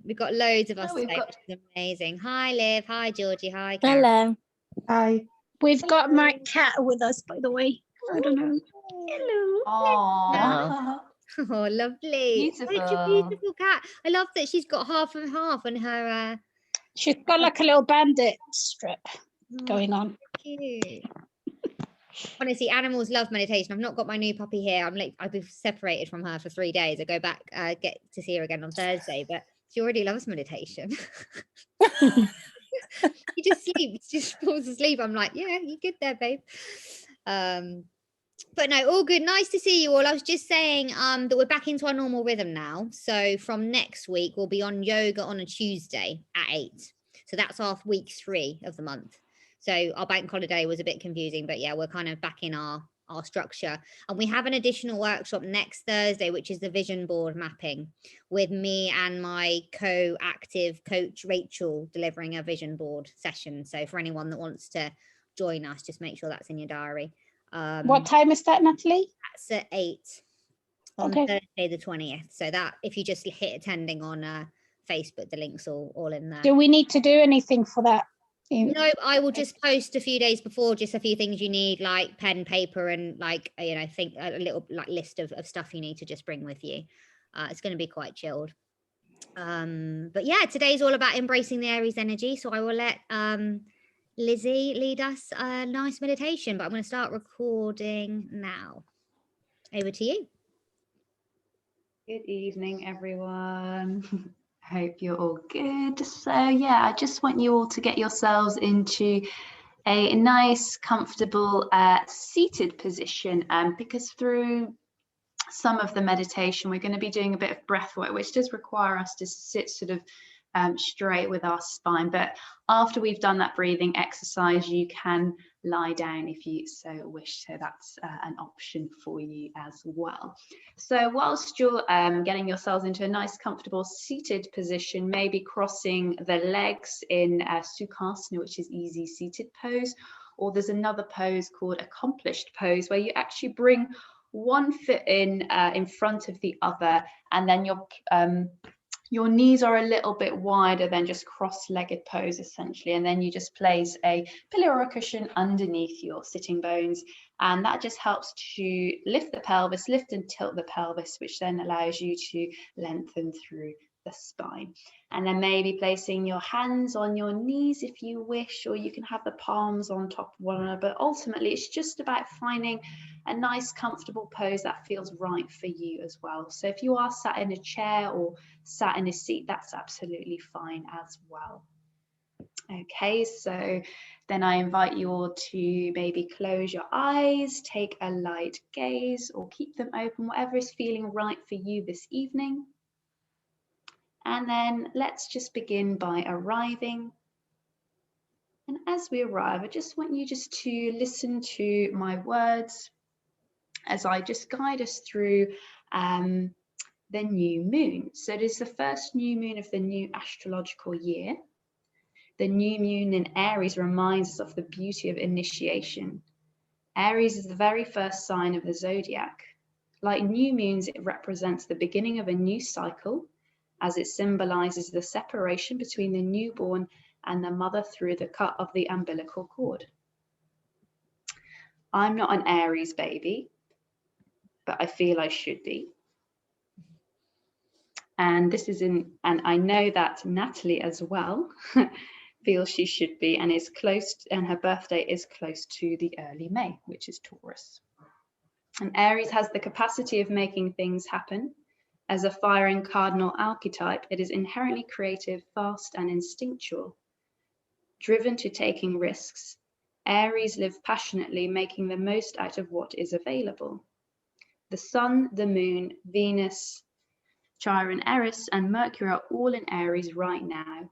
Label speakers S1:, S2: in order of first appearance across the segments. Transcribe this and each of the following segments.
S1: We've got loads of us
S2: Oh, we've
S1: today,
S2: got-
S1: which is amazing. Hi, Liv. Hi, Georgie. Hi, Karen.
S3: Hello.
S4: Hi.
S5: We've got my cat with us, by the way. I don't know. Hello.
S2: Oh,
S1: Oh, lovely. Such a
S2: beautiful.
S1: beautiful cat. I love that she's got half and half on her.
S5: She's got like a little bandit strip going on.
S1: Cute. Honestly, animals love meditation. I've not got my new puppy here. I've been separated from her for 3 days. I go back, get to see her again on Thursday, but she already loves meditation. She just sleeps, just falls asleep. I'm like, yeah, you good there, babe. But no, all good. Nice to see you all. I was just saying that we're back into our normal rhythm now. So from next week, we'll be on yoga on a Tuesday at 8. So that's our week 3 of the month. So our bank holiday was a bit confusing, but yeah, we're kind of back in our structure. And we have an additional workshop next Thursday, which is the vision board mapping, with me and my co-active coach, Rachel, delivering a vision board session. So for anyone that wants to join us, just make sure that's in your diary.
S5: What time is that, Natalie?
S1: That's at 8 on Thursday the 20th. So that if you just hit attending on Facebook, the links all in there.
S5: Do we need to do anything for that?
S1: No, I will just post a few days before, just a few things you need, like pen, paper, and like, you know, think a little like list of stuff you need to just bring with you. It's going to be quite chilled. But yeah, today's all about embracing the Aries energy. So I will let Lizzie lead us a nice meditation, but I'm going to start recording now. Over to you.
S2: Good evening, everyone. Hope you're all good. So yeah, I just want you all to get yourselves into a nice, comfortable, seated position, because through some of the meditation, we're going to be doing a bit of breath work, which does require us to sit sort of straight with our spine. But after we've done that breathing exercise, you can lie down if you so wish. So that's an option for you as well. So whilst you're getting yourselves into a nice, comfortable seated position, maybe crossing the legs in Sukhasana, which is easy seated pose, or there's another pose called accomplished pose, where you actually bring one foot in front of the other, and then your knees are a little bit wider than just cross-legged pose essentially, and then you just place a pillow or a cushion underneath your sitting bones, and that just helps to lift the pelvis, lift and tilt the pelvis, which then allows you to lengthen through the spine. And then maybe placing your hands on your knees if you wish, or you can have the palms on top of one another, but ultimately it's just about finding a nice comfortable pose that feels right for you as well. So if you are sat in a chair or sat in a seat, that's absolutely fine as well. Okay, so then I invite you all to maybe close your eyes, take a light gaze, or keep them open, whatever is feeling right for you this evening. And then let's just begin by arriving. And as we arrive, I just want you just to listen to my words as I just guide us through the new moon. So it is the first new moon of the new astrological year. The new moon in Aries reminds us of the beauty of initiation. Aries is the very first sign of the zodiac. Like new moons, it represents the beginning of a new cycle, as it symbolizes the separation between the newborn and the mother through the cut of the umbilical cord. I'm not an Aries baby, but I feel I should be. And this is and I know that Natalie as well feels she should be, and is close, and her birthday is close to the early May, which is Taurus. And Aries has the capacity of making things happen. As a fire and cardinal archetype, it is inherently creative, fast, and instinctual. Driven to taking risks, Aries live passionately, making the most out of what is available. The Sun, the Moon, Venus, Chiron, Eris, and Mercury are all in Aries right now.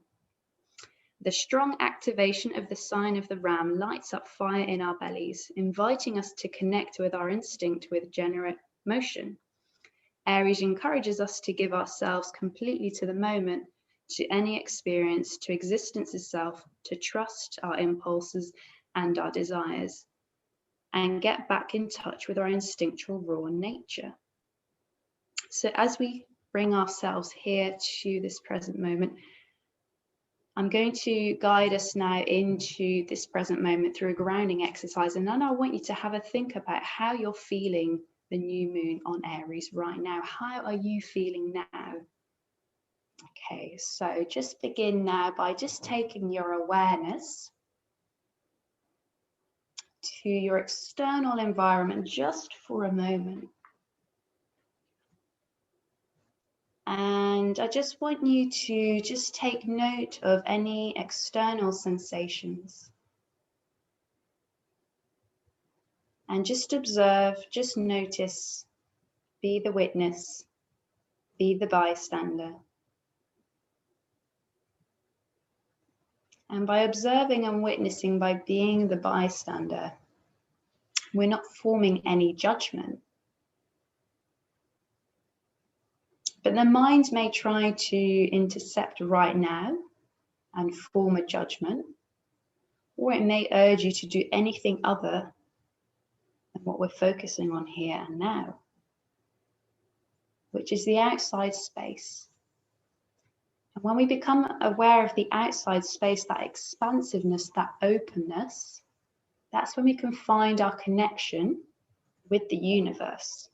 S2: The strong activation of the sign of the Ram lights up fire in our bellies, inviting us to connect with our instinct with generate motion. Aries encourages us to give ourselves completely to the moment, to any experience, to existence itself, to trust our impulses and our desires, and get back in touch with our instinctual raw nature. So as we bring ourselves here to this present moment. I'm going to guide us now into this present moment through a grounding exercise, and then I want you to have a think about how you're feeling the new moon on Aries right now. How are you feeling now? Okay, so just begin now by just taking your awareness to your external environment just for a moment. And I just want you to just take note of any external sensations. And just observe, just notice, be the witness, be the bystander. And by observing and witnessing, by being the bystander, we're not forming any judgment. But the mind may try to intercept right now and form a judgment, or it may urge you to do anything other than what we're focusing on here and now, which is the outside space. And when we become aware of the outside space, that expansiveness, that openness, that's when we can find our connection with the universe.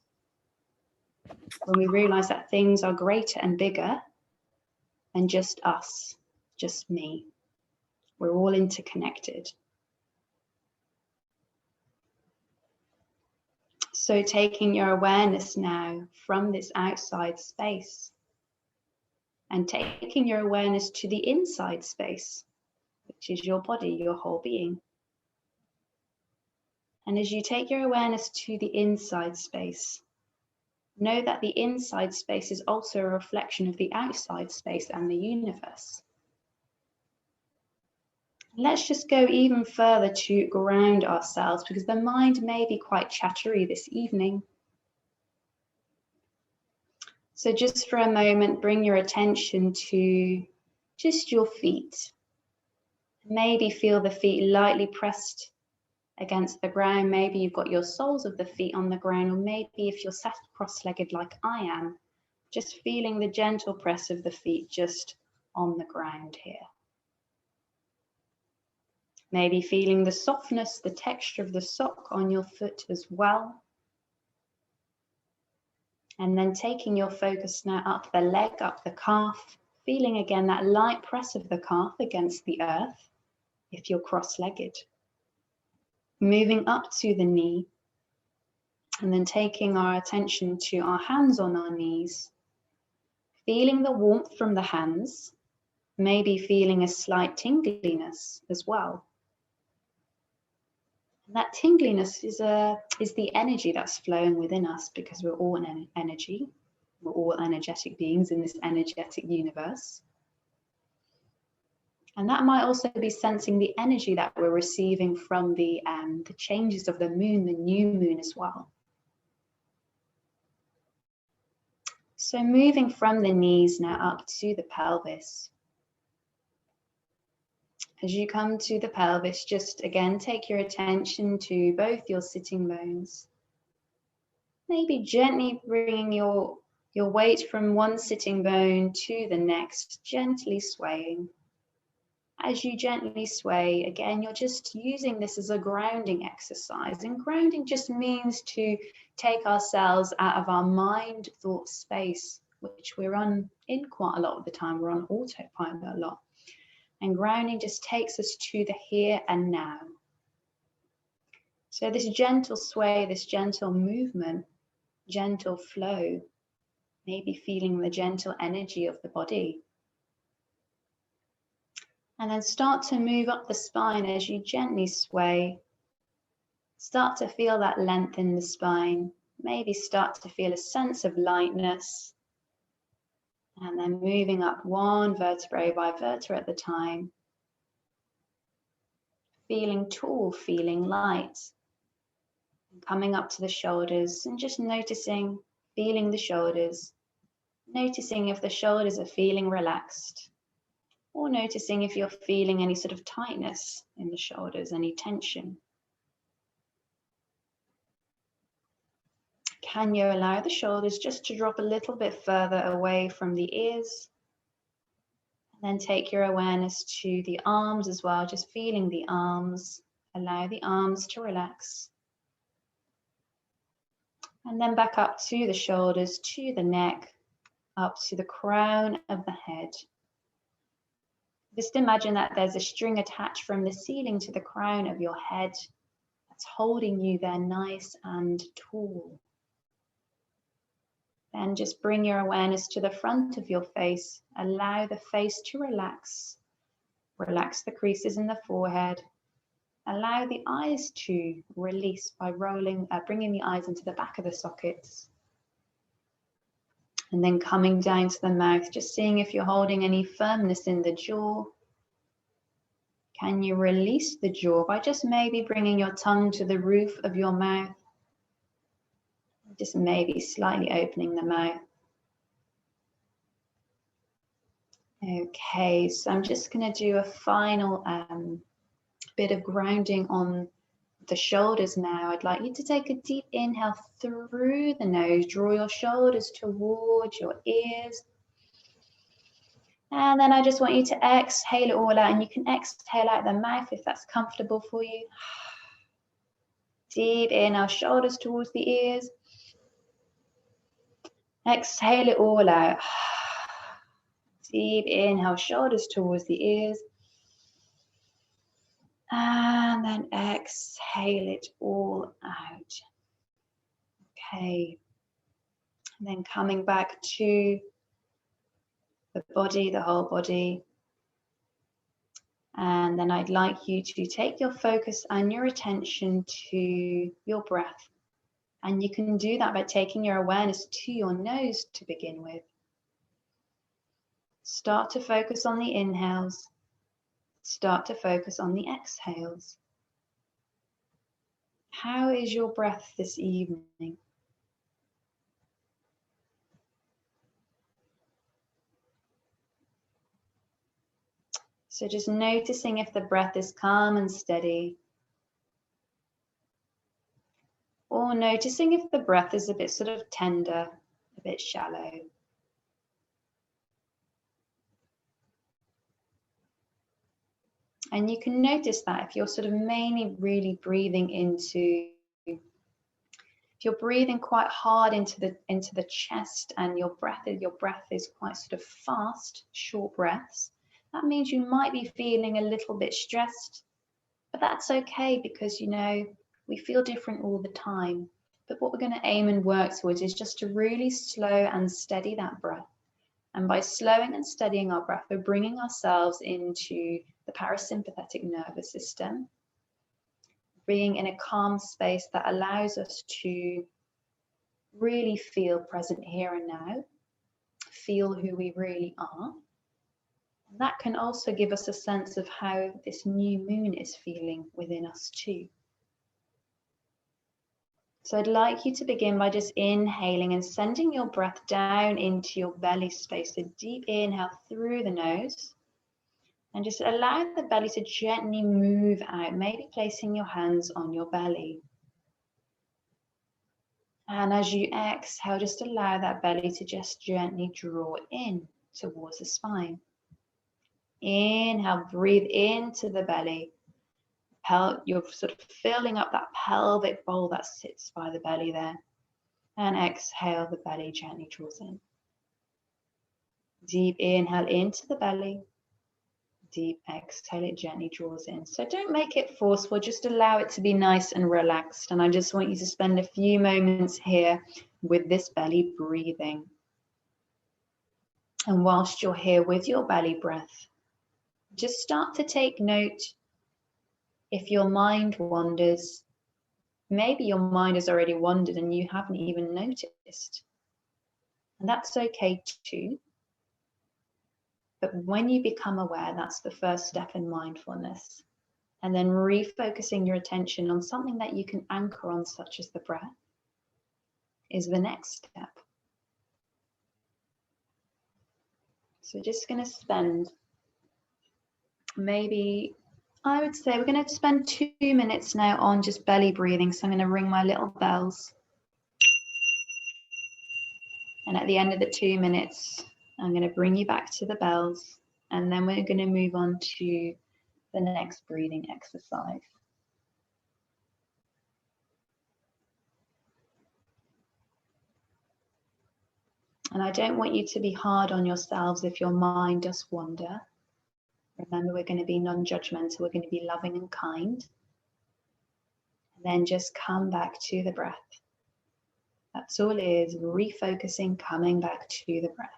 S2: When we realize that things are greater and bigger than just us, just me. We're all interconnected. So taking your awareness now from this outside space and taking your awareness to the inside space, which is your body, your whole being. And as you take your awareness to the inside space, know that the inside space is also a reflection of the outside space and the universe. Let's just go even further to ground ourselves, because the mind may be quite chattery this evening. So just for a moment, bring your attention to just your feet. Maybe feel the feet lightly pressed against the ground. Maybe you've got your soles of the feet on the ground, or maybe if you're sat cross-legged like I am, just feeling the gentle press of the feet just on the ground here. Maybe feeling the softness, the texture of the sock on your foot as well. And then taking your focus now up the leg, up the calf, feeling again that light press of the calf against the earth if you're cross-legged. Moving up to the knee, and then taking our attention to our hands on our knees, feeling the warmth from the hands, maybe feeling a slight tingliness as well. And that tingliness is the energy that's flowing within us, because we're all energy. We're all energetic beings in this energetic universe. And that might also be sensing the energy that we're receiving from the changes of the moon, the new moon as well. So moving from the knees now up to the pelvis. As you come to the pelvis, just again take your attention to both your sitting bones. Maybe gently bringing your weight from one sitting bone to the next, gently swaying. As you gently sway, again, you're just using this as a grounding exercise. And grounding just means to take ourselves out of our mind thought space, which we're on in quite a lot of the time. We're on autopilot a lot. And grounding just takes us to the here and now. So this gentle sway, this gentle movement, gentle flow, maybe feeling the gentle energy of the body. And then start to move up the spine as you gently sway. Start to feel that length in the spine. Maybe start to feel a sense of lightness. And then moving up one vertebrae by vertebra at the time. Feeling tall, feeling light. Coming up to the shoulders and just noticing, feeling the shoulders. Noticing if the shoulders are feeling relaxed. Or noticing if you're feeling any sort of tightness in the shoulders, any tension. Can you allow the shoulders just to drop a little bit further away from the ears? And then take your awareness to the arms as well, just feeling the arms. Allow the arms to relax. And then back up to the shoulders, to the neck, up to the crown of the head. Just imagine that there's a string attached from the ceiling to the crown of your head that's holding you there nice and tall. Then just bring your awareness to the front of your face. Allow the face to relax. Relax the creases in the forehead. Allow the eyes to release by bringing the eyes into the back of the sockets. And then coming down to the mouth, just seeing if you're holding any firmness in the jaw. Can you release the jaw by just maybe bringing your tongue to the roof of your mouth? Just maybe slightly opening the mouth. Okay, so I'm just going to do a final bit of grounding on the shoulders now. I'd like you to take a deep inhale through the nose. Draw your shoulders towards your ears. And then I just want you to exhale it all out. And you can exhale out the mouth if that's comfortable for you. Deep inhale, shoulders towards the ears. Exhale it all out. Deep inhale, shoulders towards the ears. And then exhale it all out. Okay. And then coming back to the body, the whole body. And then I'd like you to take your focus and your attention to your breath. And you can do that by taking your awareness to your nose to begin with. Start to focus on the inhales. Start to focus on the exhales. How is your breath this evening? So just noticing if the breath is calm and steady, or noticing if the breath is a bit sort of tender, a bit shallow. And you can notice that if you're sort of mainly really breathing into, if you're breathing quite hard into the chest and your breath is quite sort of fast, short breaths, that means you might be feeling a little bit stressed, but that's okay because, you know, we feel different all the time. But what we're going to aim and work towards is just to really slow and steady that breath. And by slowing and steadying our breath, we're bringing ourselves into the parasympathetic nervous system, being in a calm space that allows us to really feel present here and now, feel who we really are. And that can also give us a sense of how this new moon is feeling within us too. So I'd like you to begin by just inhaling and sending your breath down into your belly space. A deep inhale through the nose. And just allow the belly to gently move out, maybe placing your hands on your belly. And as you exhale, just allow that belly to just gently draw in towards the spine. Inhale, breathe into the belly. You're sort of filling up that pelvic bowl that sits by the belly there. And exhale, the belly gently draws in. Deep inhale into the belly. Deep exhale, it gently draws in. So don't make it forceful, just allow it to be nice and relaxed. And I just want you to spend a few moments here with this belly breathing. And whilst you're here with your belly breath, just start to take note if your mind wanders. Maybe your mind has already wandered and you haven't even noticed. And that's okay too. But when you become aware, that's the first step in mindfulness. And then refocusing your attention on something that you can anchor on, such as the breath, is the next step. So just going to spend maybe, I would say we're going to spend 2 minutes now on just belly breathing. So I'm going to ring my little bells. And at the end of the 2 minutes, I'm going to bring you back to the bells, and then we're going to move on to the next breathing exercise. And I don't want you to be hard on yourselves if your mind does wander. Remember, we're going to be non-judgmental, we're going to be loving and kind. And then just come back to the breath. That's all it is, refocusing, coming back to the breath.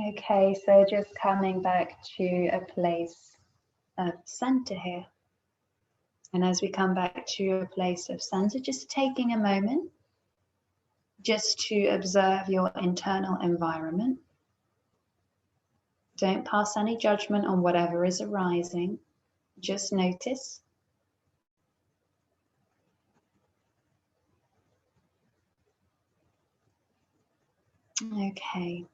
S2: Okay, so just coming back to a place of center here. And as we come back to a place of center, just taking a moment just to observe your internal environment. Don't pass any judgment on whatever is arising. Just notice. Okay.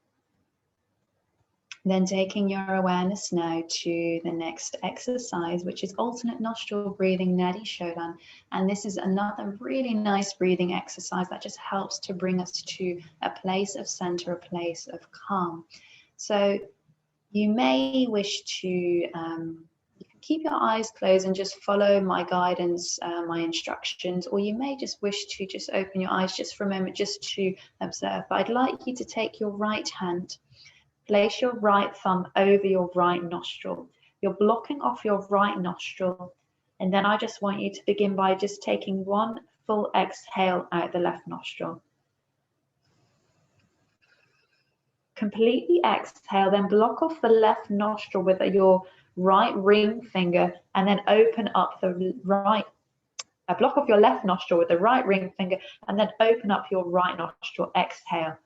S2: Then taking your awareness now to the next exercise, which is alternate nostril breathing, Nadi Shodan. And this is another really nice breathing exercise that just helps to bring us to a place of center, a place of calm. So you may wish to you can keep your eyes closed and just follow my guidance, my instructions, or you may just wish to just open your eyes just for a moment, just to observe. But I'd like you to take your right hand, place your right thumb over your right nostril. You're blocking off your right nostril. And then I just want you to begin by just taking one full exhale out the left nostril. Completely exhale, then block off the left nostril with your right ring finger, and then open up the right, block off your left nostril with the right ring finger, and then open up your right nostril. Exhale.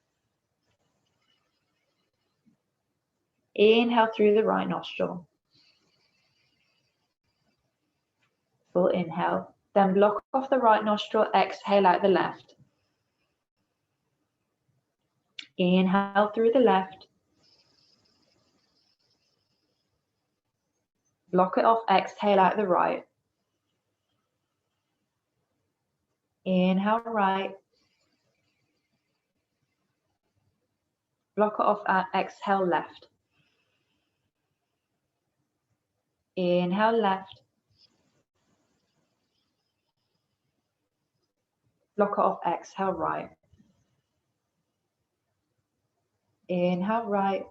S2: Inhale through the right nostril. Full inhale. Then block off the right nostril, exhale out the left. Inhale through the left. Block it off, exhale out the right. Inhale right. Block it off, exhale left. Inhale left. Block it off, exhale right. Inhale right.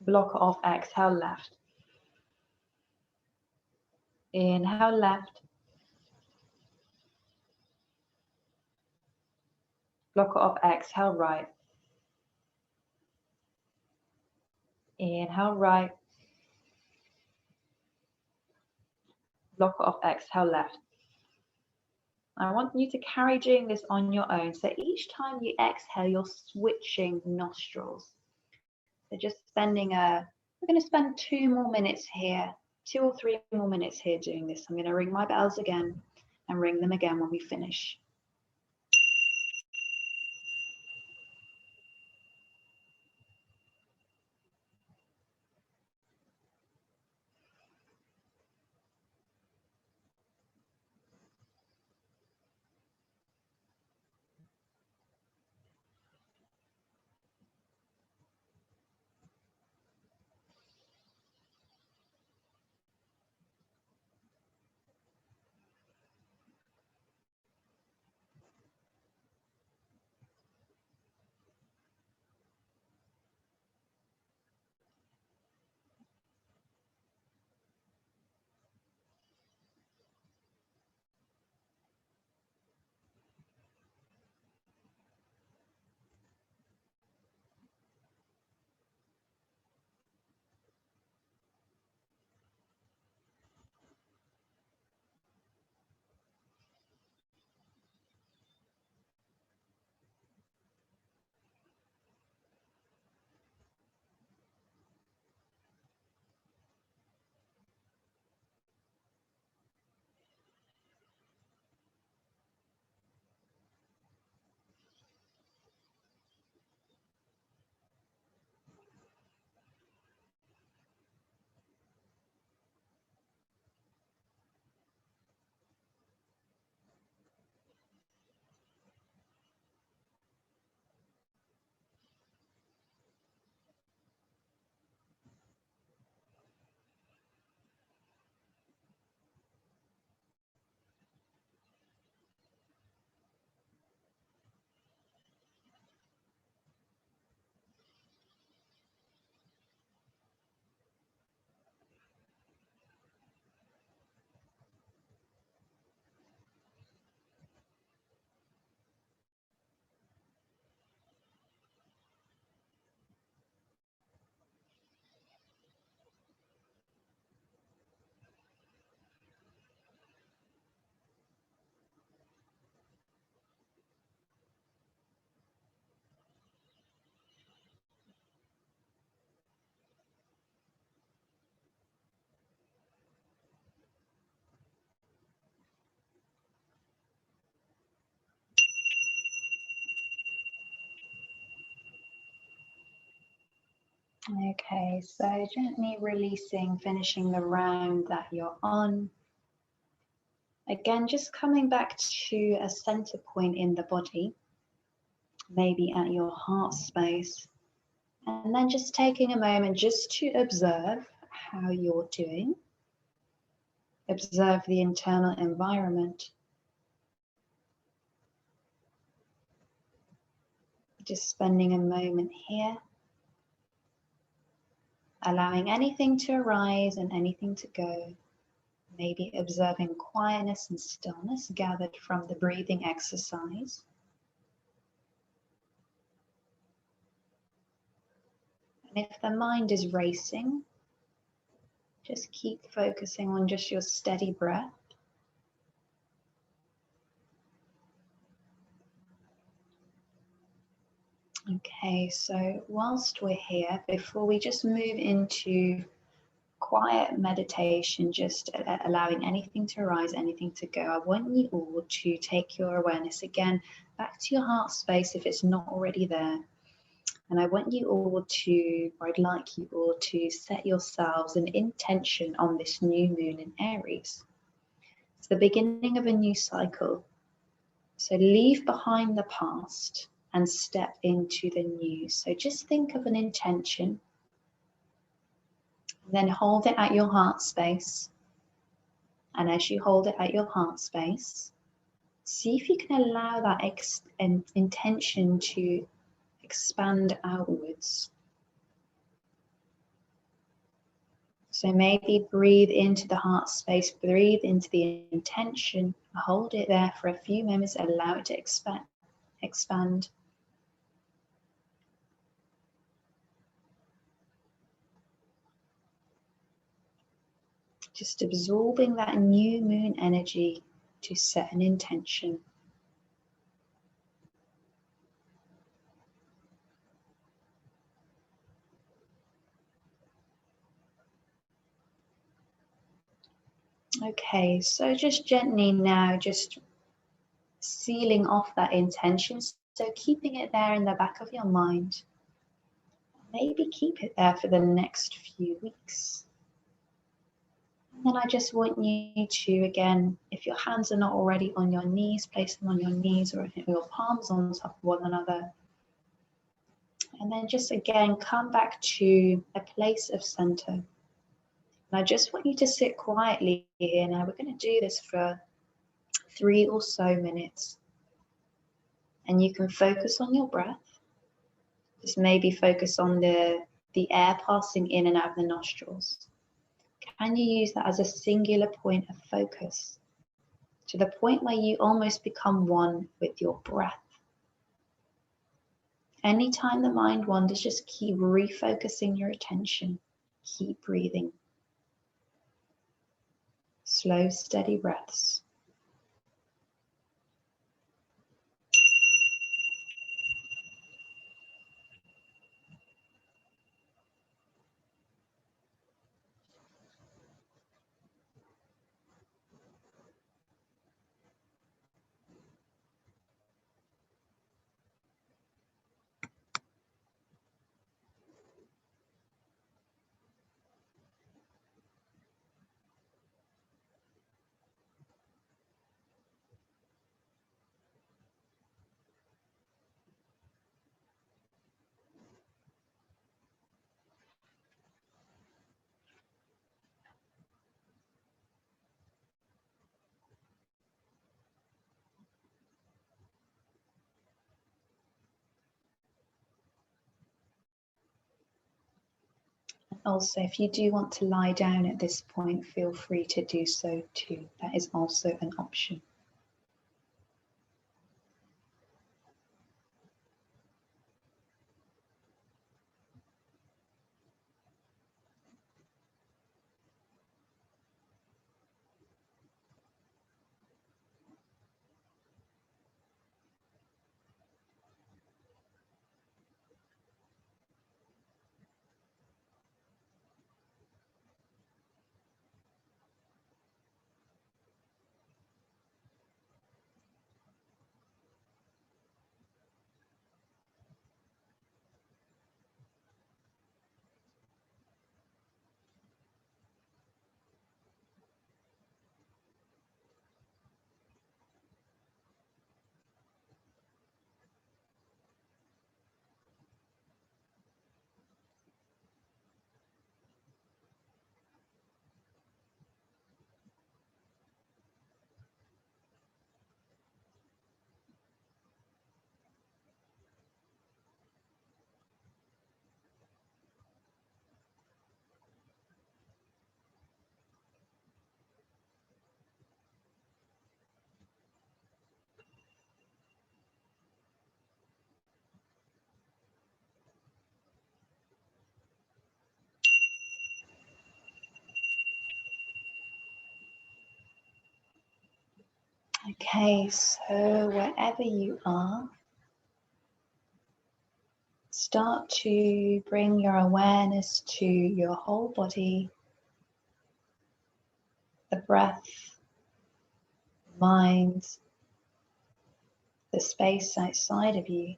S2: Block it off, exhale left. Inhale left. Block it off, exhale right. Inhale right. Block it off, exhale left. I want you to carry doing this on your own. So each time you exhale, you're switching nostrils. So just we're going to spend 2 more minutes here, 2 or 3 more minutes here doing this. I'm going to ring my bells again and ring them again when we finish. Okay, so gently releasing, finishing the round that you're on. Again, just coming back to a center point in the body, maybe at your heart space, and then just taking a moment just to observe how you're doing. Observe the internal environment. Just spending a moment here, allowing anything to arise and anything to go. Maybe observing quietness and stillness gathered from the breathing exercise. And if the mind is racing, just keep focusing on just your steady breath. Okay, so whilst we're here, before we just move into quiet meditation, just allowing anything to arise, anything to go, I want you all to take your awareness again back to your heart space if it's not already there. And I want you all to, or I'd like you all to set yourselves an intention on this new moon in Aries. It's the beginning of a new cycle. So leave behind the past and step into the new. So just think of an intention, then hold it at your heart space. And as you hold it at your heart space, see if you can allow that intention to expand outwards. So maybe breathe into the heart space, breathe into the intention, hold it there for a few moments, allow it to expand. Just absorbing that new moon energy to set an intention. Okay, so just gently now, just sealing off that intention. So keeping it there in the back of your mind. Maybe keep it there for the next few weeks. And then I just want you to, again, if your hands are not already on your knees, place them on your knees or your palms on top of one another. And then just again, come back to a place of center. And I just want you to sit quietly here. Now we're going to do this for 3 or so minutes. And you can focus on your breath. Just maybe focus on the air passing in and out of the nostrils. Can you use that as a singular point of focus to the point where you almost become one with your breath? Anytime the mind wanders, just keep refocusing your attention. Keep breathing. Slow, steady breaths. Also, if you do want to lie down at this point, feel free to do so too. That is also an option. Okay, so wherever you are, start to bring your awareness to your whole body, the breath, mind, the space outside of you,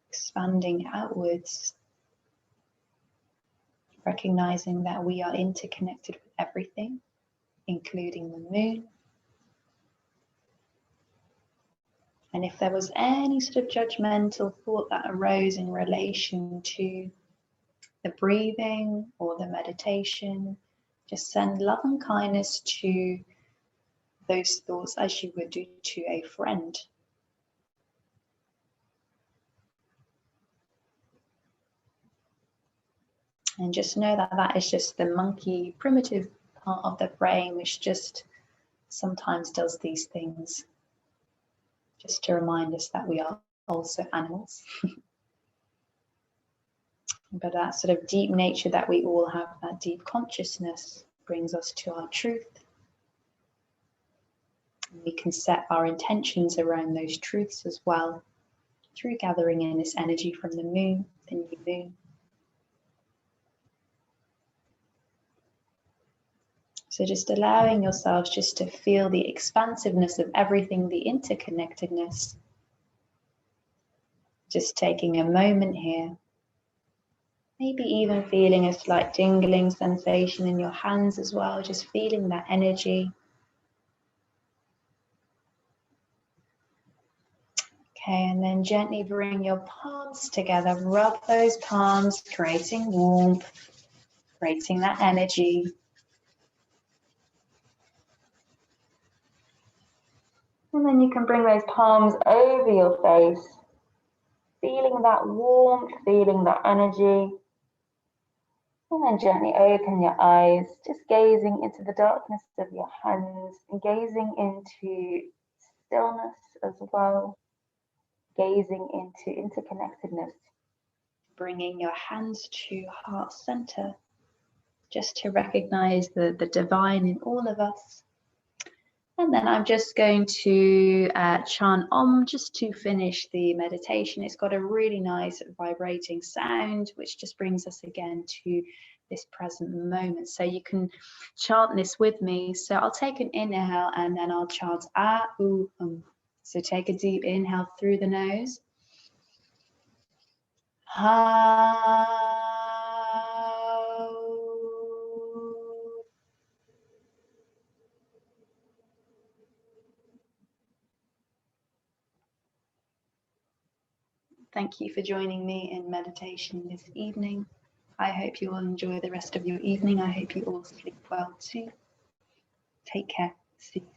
S2: expanding outwards, recognizing that we are interconnected with everything, including the moon. And if there was any sort of judgmental thought that arose in relation to the breathing or the meditation, just send love and kindness to those thoughts as you would do to a friend. And just know that that is just the monkey primitive part of the brain, which just sometimes does these things, just to remind us that we are also animals. But that sort of deep nature that we all have, that deep consciousness, brings us to our truth. And we can set our intentions around those truths as well, through gathering in this energy from the moon, the new moon. So just allowing yourselves just to feel the expansiveness of everything, the interconnectedness. Just taking a moment here. Maybe even feeling a slight tingling sensation in your hands as well, just feeling that energy. Okay, and then gently bring your palms together, rub those palms, creating warmth, creating that energy. And then you can bring those palms over your face, feeling that warmth, feeling that energy. And then gently open your eyes, just gazing into the darkness of your hands and gazing into stillness as well, gazing into interconnectedness. Bringing your hands to heart center, just to recognize the divine in all of us. And then I'm just going to chant Om just to finish the meditation. It's got a really nice vibrating sound, which just brings us again to this present moment. So you can chant this with me. So I'll take an inhale and then I'll chant A, U, So take a deep inhale through the nose. Ha. Thank you for joining me in meditation this evening. I hope you all enjoy the rest of your evening. I hope you all sleep well too. Take care. See you.